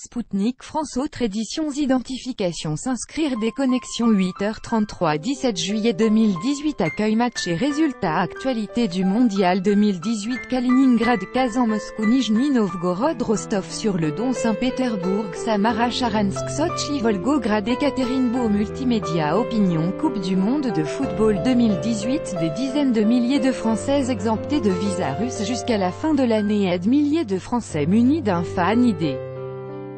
Spoutnik France. Autre édition. Identification. S'inscrire. Déconnexion. 8h33. 17 juillet 2018. Accueil, match et résultats. Actualité du mondial 2018. Kaliningrad, Kazan, Moscou, Nijni Novgorod, Rostov-sur-le-Don, Saint-Pétersbourg, Samara, Charansk, Sotchi, Volgograd, Ekaterinbourg. Multimédia. Opinion. Coupe du monde de football 2018. Des dizaines de milliers de Françaises exemptées de visa russe jusqu'à la fin de l'année. Aide milliers de Français munis d'un fan ID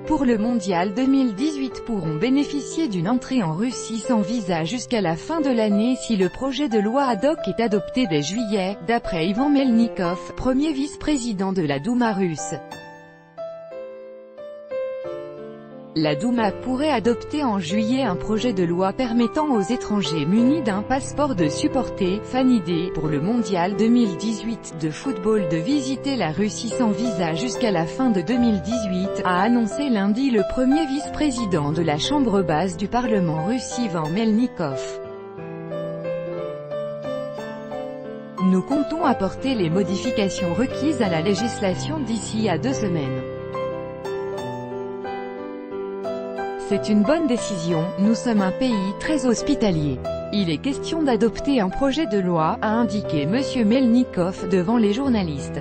pour le mondial 2018 pourront bénéficier d'une entrée en Russie sans visa jusqu'à la fin de l'année si le projet de loi ad hoc est adopté dès juillet, d'après Ivan Melnikov, premier vice-président de la Douma russe. La Douma pourrait adopter en juillet un projet de loi permettant aux étrangers munis d'un passeport de supporter fan ID pour le mondial 2018 de football de visiter la Russie sans visa jusqu'à la fin de 2018, a annoncé lundi le premier vice-président de la Chambre basse du Parlement russe Ivan Melnikov. Nous comptons apporter les modifications requises à la législation d'ici à 2 semaines. C'est une bonne décision, nous sommes un pays très hospitalier. Il est question d'adopter un projet de loi, a indiqué M. Melnikov devant les journalistes.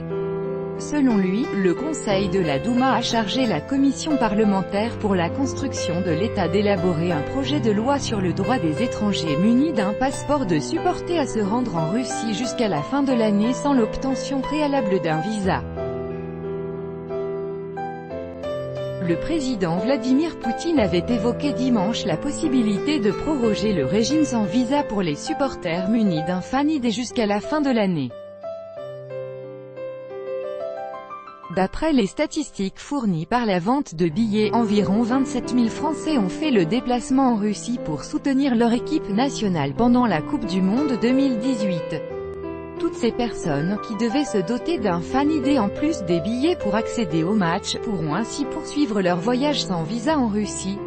Selon lui, le Conseil de la Douma a chargé la commission parlementaire pour la construction de l'État d'élaborer un projet de loi sur le droit des étrangers munis d'un passeport de supporter à se rendre en Russie jusqu'à la fin de l'année sans l'obtention préalable d'un visa. Le président Vladimir Poutine avait évoqué dimanche la possibilité de proroger le régime sans visa pour les supporters munis d'un fan ID jusqu'à la fin de l'année. D'après les statistiques fournies par la vente de billets, environ 27 000 Français ont fait le déplacement en Russie pour soutenir leur équipe nationale pendant la Coupe du Monde 2018. Toutes ces personnes, qui devaient se doter d'un fan ID en plus des billets pour accéder au match, pourront ainsi poursuivre leur voyage sans visa en Russie.